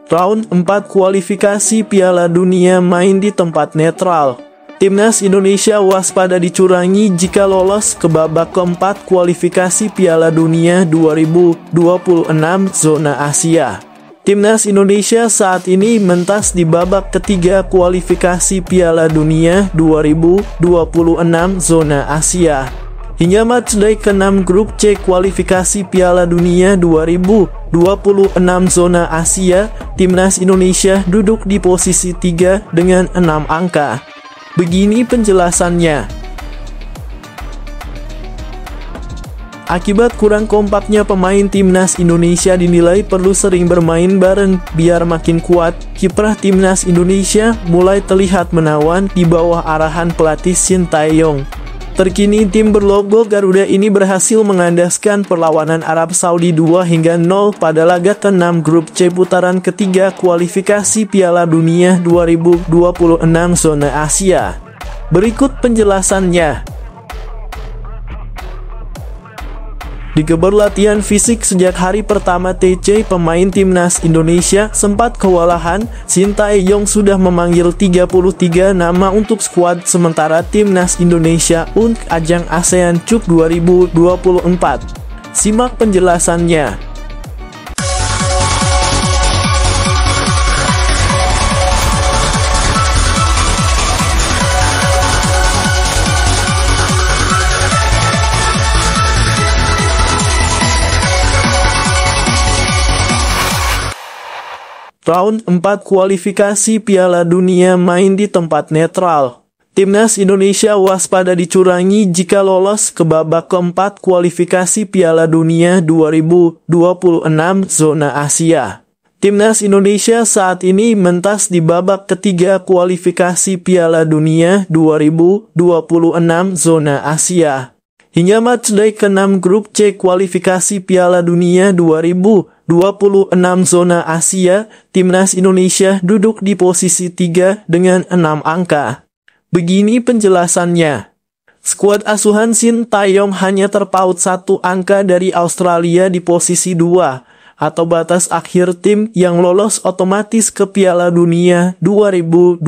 Round 4 kualifikasi Piala Dunia main di tempat netral. Timnas Indonesia waspada dicurangi jika lolos ke babak keempat kualifikasi Piala Dunia 2026 zona Asia. Timnas Indonesia saat ini mentas di babak ketiga kualifikasi Piala Dunia 2026 zona Asia. Hingga matchday ke-6 grup C kualifikasi Piala Dunia 2026 zona Asia, Timnas Indonesia duduk di posisi 3 dengan 6 angka. Begini penjelasannya. Akibat kurang kompaknya pemain Timnas Indonesia dinilai perlu sering bermain bareng biar makin kuat. Kiprah Timnas Indonesia mulai terlihat menawan di bawah arahan pelatih Shin Tae-yong. Terkini tim berlogo Garuda ini berhasil mengandaskan perlawanan Arab Saudi 2-0 pada laga ke-6 grup C putaran ketiga kualifikasi Piala Dunia 2026 zona Asia. Berikut penjelasannya. Digeber latihan fisik sejak hari pertama TC, pemain Timnas Indonesia sempat kewalahan. Shin Tae-yong sudah memanggil 33 nama untuk skuad sementara Timnas Indonesia untuk ajang ASEAN Cup 2024. Simak penjelasannya. Round 4 kualifikasi Piala Dunia main di tempat netral. Timnas Indonesia waspada dicurangi jika lolos ke babak keempat kualifikasi Piala Dunia 2026 zona Asia. Timnas Indonesia saat ini mentas di babak ketiga kualifikasi Piala Dunia 2026 zona Asia. Hingga matchday ke-6 grup C kualifikasi Piala Dunia 2026 zona Asia, Timnas Indonesia duduk di posisi 3 dengan 6 angka. Begini penjelasannya. Skuad asuhan Shin Tae-yong hanya terpaut 1 angka dari Australia di posisi 2, atau batas akhir tim yang lolos otomatis ke Piala Dunia 2026.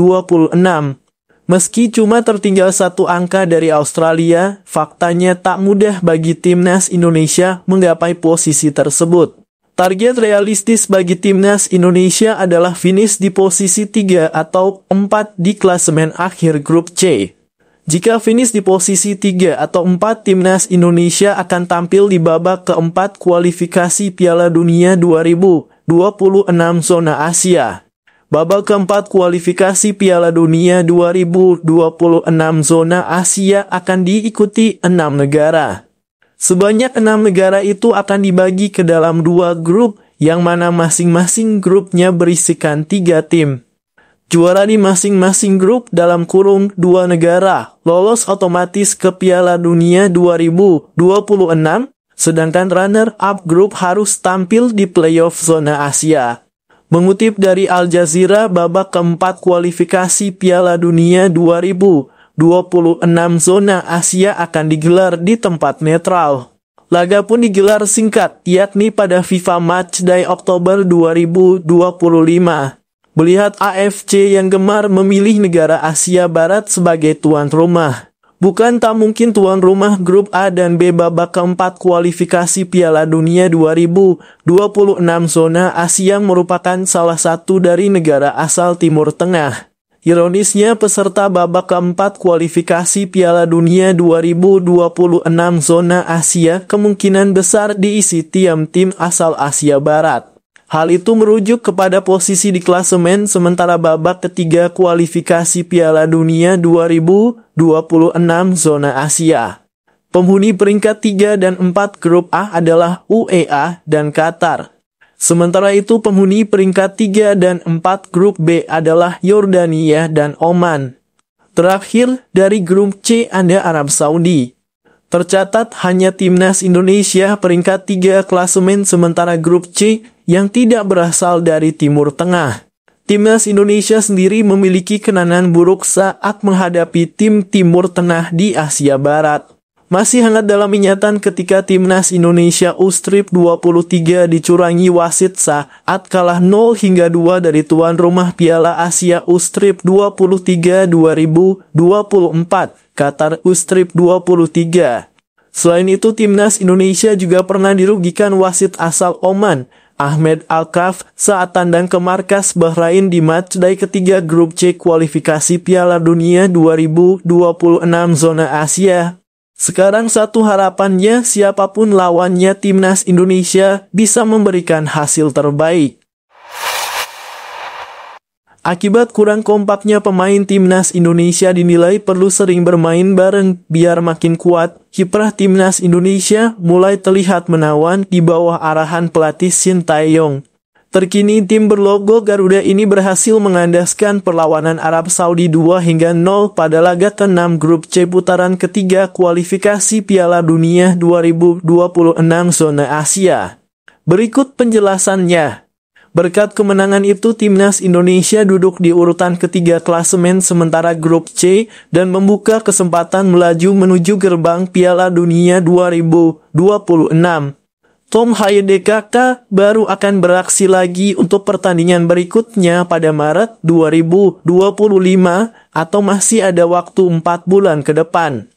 Meski cuma tertinggal 1 angka dari Australia, faktanya tak mudah bagi Timnas Indonesia menggapai posisi tersebut. Target realistis bagi Timnas Indonesia adalah finish di posisi 3 atau 4 di klasemen akhir grup C. Jika finish di posisi 3 atau 4, Timnas Indonesia akan tampil di babak keempat kualifikasi Piala Dunia 2026 zona Asia. Babak keempat kualifikasi Piala Dunia 2026 zona Asia akan diikuti 6 negara. Sebanyak 6 negara itu akan dibagi ke dalam 2 grup, yang mana masing-masing grupnya berisikan 3 tim. Juara di masing-masing grup dalam kurung 2 negara lolos otomatis ke Piala Dunia 2026, sedangkan runner-up grup harus tampil di playoff zona Asia. Mengutip dari Al Jazeera, babak keempat kualifikasi Piala Dunia 2026 zona Asia akan digelar di tempat netral. Laga pun digelar singkat, yakni pada FIFA Matchday Oktober 2025. Melihat AFC yang gemar memilih negara Asia Barat sebagai tuan rumah. Bukan tak mungkin tuan rumah grup A dan B babak keempat kualifikasi Piala Dunia 2026 zona Asia merupakan salah satu dari negara asal Timur Tengah. Ironisnya, peserta babak keempat kualifikasi Piala Dunia 2026 zona Asia kemungkinan besar diisi tim asal Asia Barat. Hal itu merujuk kepada posisi di klasemen sementara babak ketiga kualifikasi Piala Dunia 2026 zona Asia. Penghuni peringkat 3 dan 4 grup A adalah UEA dan Qatar. Sementara itu penghuni peringkat 3 dan 4 grup B adalah Yordania dan Oman. Terakhir dari grup C ada Arab Saudi. Tercatat hanya Timnas Indonesia peringkat 3 klasemen sementara grup C yang tidak berasal dari Timur Tengah. Timnas Indonesia sendiri memiliki kenangan buruk saat menghadapi tim Timur Tengah di Asia Barat. masih hangat dalam ingatan ketika Timnas Indonesia U-23 dicurangi wasit saat kalah 0-2 dari tuan rumah Piala Asia U-23 2024, Qatar U-23. Selain itu, Timnas Indonesia juga pernah dirugikan wasit asal Oman, Ahmed Alkaf, saat tandang ke markas Bahrain di matchday ketiga grup C kualifikasi Piala Dunia 2026 zona Asia. Sekarang satu harapannya, siapapun lawannya, Timnas Indonesia bisa memberikan hasil terbaik. Akibat kurang kompaknya pemain Timnas Indonesia dinilai perlu sering bermain bareng biar makin kuat. Kiprah Timnas Indonesia mulai terlihat menawan di bawah arahan pelatih Shin Tae-yong. Terkini tim berlogo Garuda ini berhasil mengandaskan perlawanan Arab Saudi 2-0 pada laga ke-6 grup C putaran ketiga kualifikasi Piala Dunia 2026 zona Asia. Berikut penjelasannya. Berkat kemenangan itu, Timnas Indonesia duduk di urutan ketiga klasemen sementara grup C dan membuka kesempatan melaju menuju gerbang Piala Dunia 2026. Tom Haidekkaka baru akan beraksi lagi untuk pertandingan berikutnya pada Maret 2025 atau masih ada waktu 4 bulan ke depan.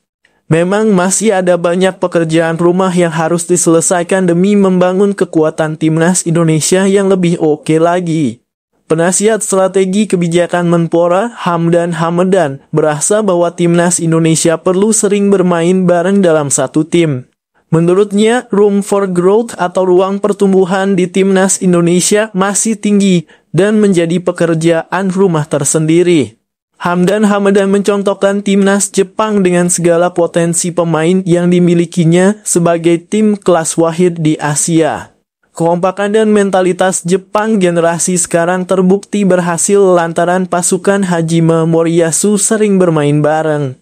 Memang masih ada banyak pekerjaan rumah yang harus diselesaikan demi membangun kekuatan Timnas Indonesia yang lebih oke lagi. Penasihat strategi kebijakan Menpora, Hamdan Hamadan, berasa bahwa Timnas Indonesia perlu sering bermain bareng dalam satu tim. Menurutnya, room for growth atau ruang pertumbuhan di Timnas Indonesia masih tinggi dan menjadi pekerjaan rumah tersendiri. Hamdan Hamadan mencontohkan Timnas Jepang dengan segala potensi pemain yang dimilikinya sebagai tim kelas wahid di Asia. Kekompakan dan mentalitas Jepang generasi sekarang terbukti berhasil lantaran pasukan Hajime Moriyasu sering bermain bareng.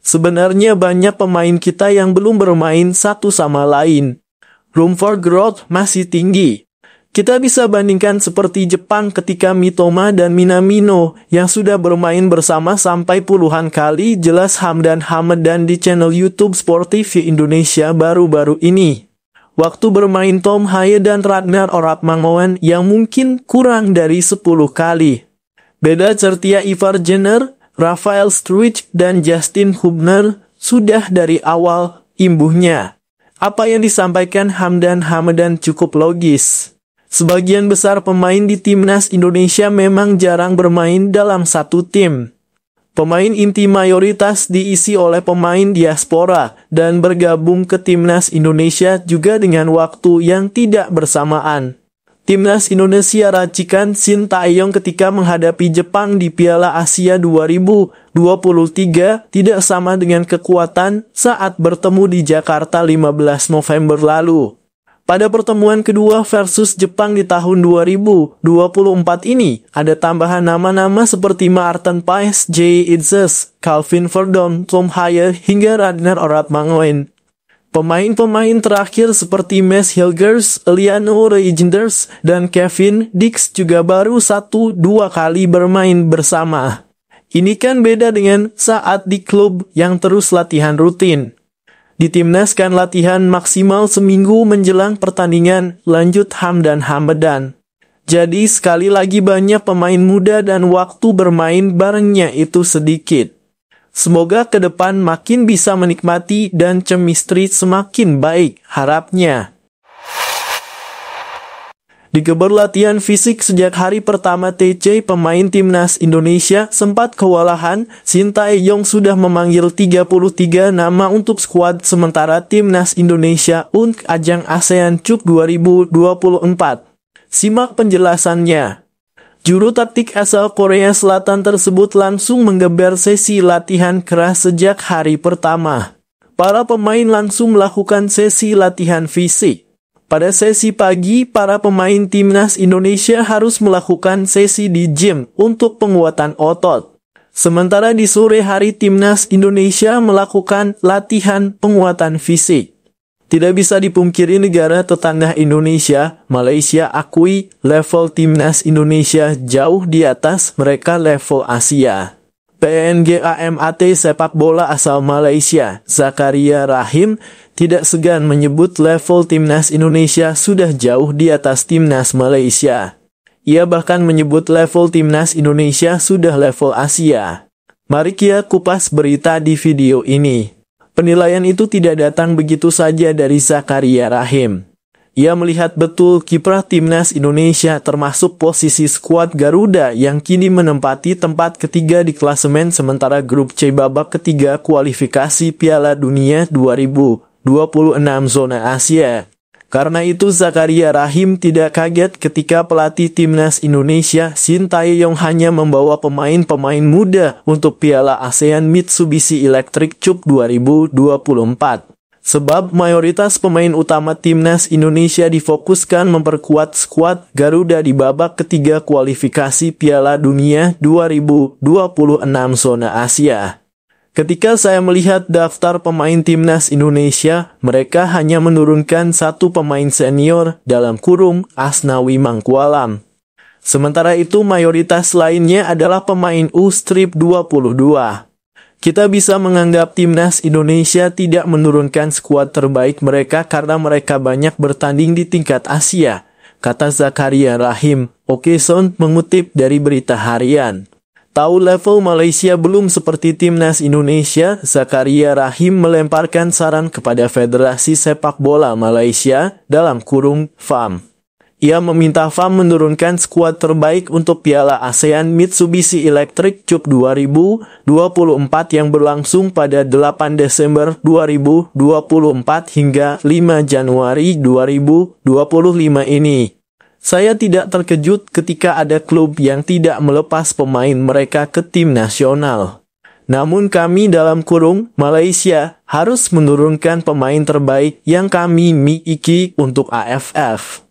Sebenarnya banyak pemain kita yang belum bermain satu sama lain. Room for growth masih tinggi. Kita bisa bandingkan seperti Jepang ketika Mitoma dan Minamino yang sudah bermain bersama sampai puluhan kali, jelas Hamdan Hamadan di channel YouTube Sportiv Indonesia baru-baru ini. Waktu bermain Tom Haye dan Ragnar Orapmangoen yang mungkin kurang dari 10 kali. Beda certia Ivar Jenner, Rafael Struijk dan Justin Hubner sudah dari awal imbuhnya. Apa yang disampaikan Hamdan Hamadan cukup logis. Sebagian besar pemain di Timnas Indonesia memang jarang bermain dalam satu tim. Pemain inti mayoritas diisi oleh pemain diaspora dan bergabung ke Timnas Indonesia juga dengan waktu yang tidak bersamaan. Timnas Indonesia racikan Shin Tae-yong ketika menghadapi Jepang di Piala Asia 2023 tidak sama dengan kekuatan saat bertemu di Jakarta 15 November lalu. Pada pertemuan kedua versus Jepang di tahun 2024 ini, ada tambahan nama-nama seperti Maarten Paes, J. Itzes, Calvin Verdon, Tom Haye, hingga Ragnar Orapmangoen. Pemain-pemain terakhir seperti Mads Hilgers, Eliano Reijnders, dan Kevin Dix juga baru 1-2 kali bermain bersama. Ini kan beda dengan saat di klub yang terus latihan rutin. Di Timnas kan latihan maksimal seminggu menjelang pertandingan, lanjut Hamdan Hamadan. Jadi sekali lagi banyak pemain muda dan waktu bermain barengnya itu sedikit. Semoga ke depan makin bisa menikmati dan chemistry semakin baik, harapnya. Digeber latihan fisik sejak hari pertama TC, pemain Timnas Indonesia sempat kewalahan. Shin Tae-yong sudah memanggil 33 nama untuk skuad sementara Timnas Indonesia untuk ajang ASEAN Cup 2024. Simak penjelasannya. Juru taktik asal Korea Selatan tersebut langsung menggeber sesi latihan keras sejak hari pertama. Para pemain langsung melakukan sesi latihan fisik. Pada sesi pagi, para pemain Timnas Indonesia harus melakukan sesi di gym untuk penguatan otot. Sementara di sore hari Timnas Indonesia melakukan latihan penguatan fisik. Tidak bisa dipungkiri negara tetangga Indonesia, Malaysia, akui level Timnas Indonesia jauh di atas mereka level Asia. PNGAMAT sepak bola asal Malaysia, Zakaria Rahim, tidak segan menyebut level timnas Indonesia sudah jauh di atas timnas Malaysia. Ia bahkan menyebut level timnas Indonesia sudah level Asia. Mari kita kupas berita di video ini. Penilaian itu tidak datang begitu saja dari Zakaria Rahim. Ia melihat betul kiprah timnas Indonesia termasuk posisi skuad Garuda yang kini menempati tempat ketiga di klasemen sementara grup C babak ketiga kualifikasi Piala Dunia 2026 zona Asia. Karena itu Zakaria Rahim tidak kaget ketika pelatih timnas Indonesia Sintayong hanya membawa pemain-pemain muda untuk Piala ASEAN Mitsubishi Electric Cup 2024. Sebab mayoritas pemain utama timnas Indonesia difokuskan memperkuat skuad Garuda di babak ketiga kualifikasi Piala Dunia 2026 zona Asia. Ketika saya melihat daftar pemain timnas Indonesia, mereka hanya menurunkan satu pemain senior dalam kurung Asnawi Mangkualam. Sementara itu mayoritas lainnya adalah pemain U-22. Kita bisa menganggap timnas Indonesia tidak menurunkan skuad terbaik mereka karena mereka banyak bertanding di tingkat Asia, kata Zakaria Rahim. Okeson mengutip dari berita harian. Tahu level Malaysia belum seperti timnas Indonesia, Zakaria Rahim melemparkan saran kepada Federasi Sepak Bola Malaysia dalam kurung FAM. Ia meminta FAM menurunkan skuad terbaik untuk Piala ASEAN Mitsubishi Electric Cup 2024 yang berlangsung pada 8 Desember 2024 hingga 5 Januari 2025 ini. Saya tidak terkejut ketika ada klub yang tidak melepas pemain mereka ke tim nasional. Namun kami dalam kurung Malaysia harus menurunkan pemain terbaik yang kami miliki untuk AFF.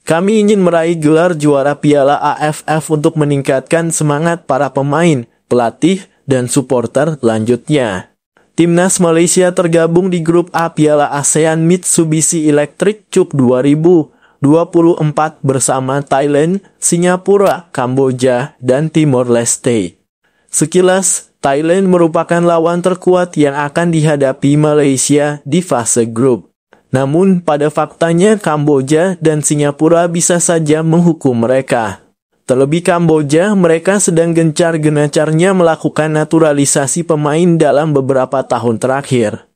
Kami ingin meraih gelar juara Piala AFF untuk meningkatkan semangat para pemain, pelatih, dan supporter lanjutnya. Timnas Malaysia tergabung di grup A Piala ASEAN Mitsubishi Electric Cup 2024 bersama Thailand, Singapura, Kamboja, dan Timor Leste. Sekilas, Thailand merupakan lawan terkuat yang akan dihadapi Malaysia di fase grup. Namun pada faktanya Kamboja dan Singapura bisa saja menghukum mereka. Terlebih Kamboja, mereka sedang gencar-genacarnya melakukan naturalisasi pemain dalam beberapa tahun terakhir.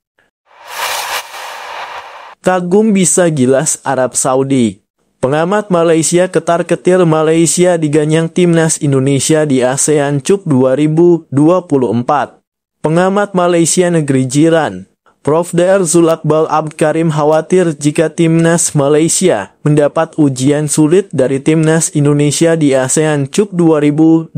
Kagum bisa gilas Arab Saudi. Pengamat Malaysia ketar-ketir Malaysia diganyang timnas Indonesia di ASEAN Cup 2024. Pengamat Malaysia negeri jiran, Prof. Dr. Zulakbal Abd Karim khawatir jika timnas Malaysia mendapat ujian sulit dari timnas Indonesia di ASEAN Cup 2024.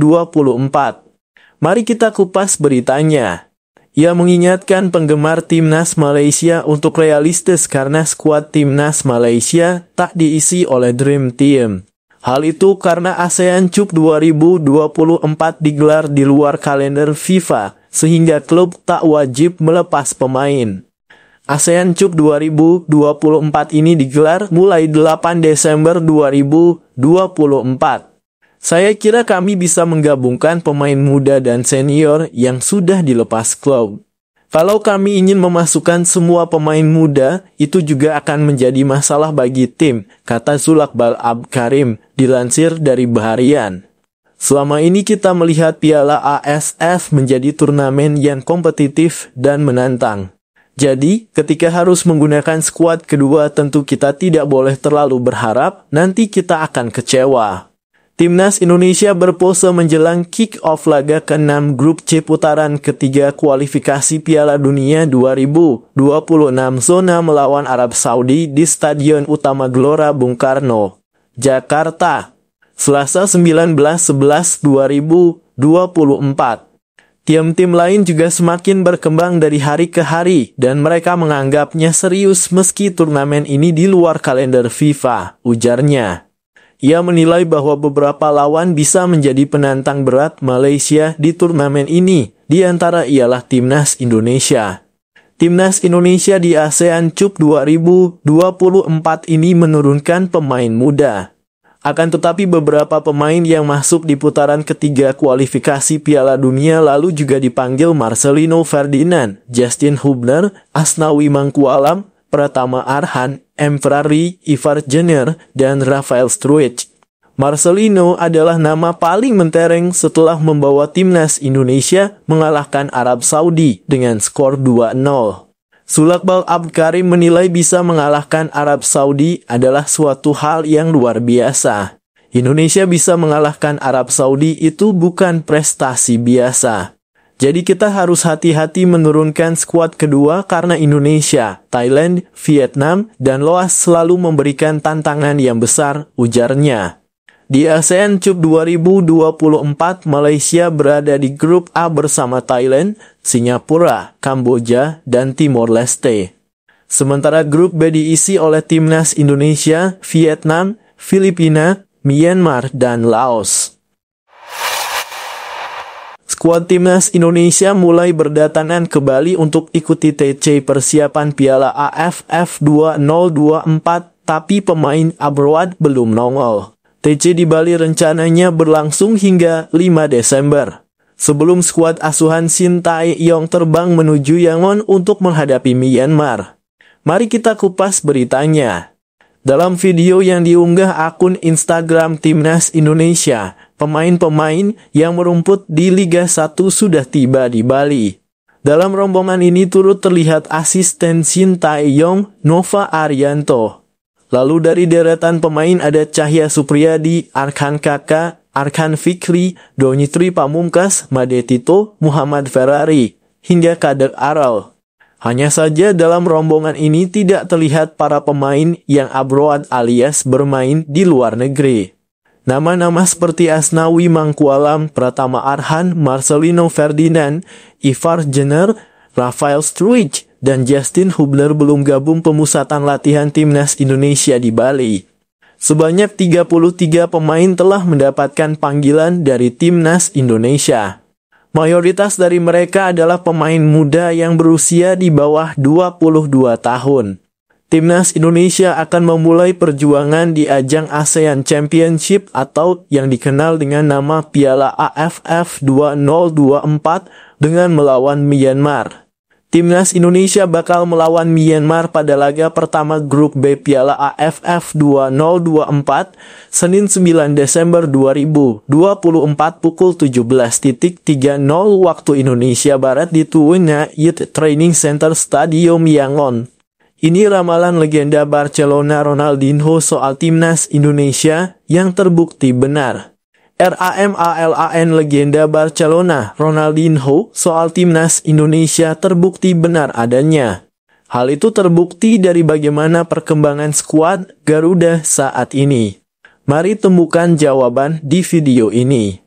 Mari kita kupas beritanya. Ia mengingatkan penggemar timnas Malaysia untuk realistis karena skuad timnas Malaysia tak diisi oleh Dream Team. Hal itu karena ASEAN Cup 2024 digelar di luar kalender FIFA, sehingga klub tak wajib melepas pemain. ASEAN Cup 2024 ini digelar mulai 8 Desember 2024. Saya kira kami bisa menggabungkan pemain muda dan senior yang sudah dilepas klub. Kalau kami ingin memasukkan semua pemain muda, itu juga akan menjadi masalah bagi tim, kata Zulakbal Abd Karim, dilansir dari Baharian. Selama ini kita melihat Piala ASF menjadi turnamen yang kompetitif dan menantang. Jadi, ketika harus menggunakan skuad kedua tentu kita tidak boleh terlalu berharap, nanti kita akan kecewa. Timnas Indonesia berpose menjelang kick-off laga ke-6 grup C putaran ketiga kualifikasi Piala Dunia 2026 zona melawan Arab Saudi di Stadion Utama Gelora Bung Karno, Jakarta, Selasa 19/11/2024. Tim-tim lain juga semakin berkembang dari hari ke hari dan mereka menganggapnya serius meski turnamen ini di luar kalender FIFA, ujarnya. Ia menilai bahwa beberapa lawan bisa menjadi penantang berat Malaysia di turnamen ini, di antara ialah Timnas Indonesia. Timnas Indonesia di ASEAN Cup 2024 ini menurunkan pemain muda. Akan tetapi beberapa pemain yang masuk di putaran ketiga kualifikasi Piala Dunia lalu juga dipanggil Marcelino Ferdinand, Justin Hubner, Asnawi Mangkualam, Pratama Arhan, M. Ferrari, Ivar Jenner, dan Rafael Struijk. Marcelino adalah nama paling mentereng setelah membawa timnas Indonesia mengalahkan Arab Saudi dengan skor 2-0. Sulakbal Abkarim menilai bisa mengalahkan Arab Saudi adalah suatu hal yang luar biasa. Indonesia bisa mengalahkan Arab Saudi itu bukan prestasi biasa. Jadi kita harus hati-hati menurunkan skuad kedua karena Indonesia, Thailand, Vietnam, dan Laos selalu memberikan tantangan yang besar, ujarnya. Di ASEAN Cup 2024, Malaysia berada di grup A bersama Thailand, Singapura, Kamboja, dan Timor Leste. Sementara grup B diisi oleh timnas Indonesia, Vietnam, Filipina, Myanmar, dan Laos. Skuad timnas Indonesia mulai berdatangan ke Bali untuk ikuti TC persiapan Piala AFF 2024, tapi pemain abroad belum nongol. TC di Bali rencananya berlangsung hingga 5 Desember. Sebelum skuad asuhan Shin Tae-yong terbang menuju Yangon untuk menghadapi Myanmar. Mari kita kupas beritanya. Dalam video yang diunggah akun Instagram Timnas Indonesia, pemain-pemain yang merumput di Liga 1 sudah tiba di Bali. Dalam rombongan ini turut terlihat asisten Shin Tae-yong, Nova Arianto. Lalu dari deretan pemain ada Cahya Supriyadi, Arkan Kaka, Arkan Fikri, Donitri Pamungkas, Made Tito, Muhammad Ferrari, hingga Kader Aral. Hanya saja dalam rombongan ini tidak terlihat para pemain yang abroad alias bermain di luar negeri. Nama-nama seperti Asnawi Mangkualam, Pratama Arhan, Marcelino Ferdinand, Ivar Jenner, Rafael Struijk, dan Justin Hubner belum gabung pemusatan latihan timnas Indonesia di Bali. Sebanyak 33 pemain telah mendapatkan panggilan dari timnas Indonesia. Mayoritas dari mereka adalah pemain muda yang berusia di bawah 22 tahun. Timnas Indonesia akan memulai perjuangan di ajang ASEAN Championship atau yang dikenal dengan nama Piala AFF 2024 dengan melawan Myanmar. Timnas Indonesia bakal melawan Myanmar pada laga pertama grup B Piala AFF 2024, Senin 9 Desember 2024 pukul 17.30 waktu Indonesia Barat di Tuwena Youth Training Center Stadium Yangon. Ini ramalan legenda Barcelona Ronaldinho soal Timnas Indonesia yang terbukti benar. RAMALAN legenda Barcelona Ronaldinho soal Timnas Indonesia terbukti benar adanya. Hal itu terbukti dari bagaimana perkembangan skuad Garuda saat ini. Mari temukan jawaban di video ini.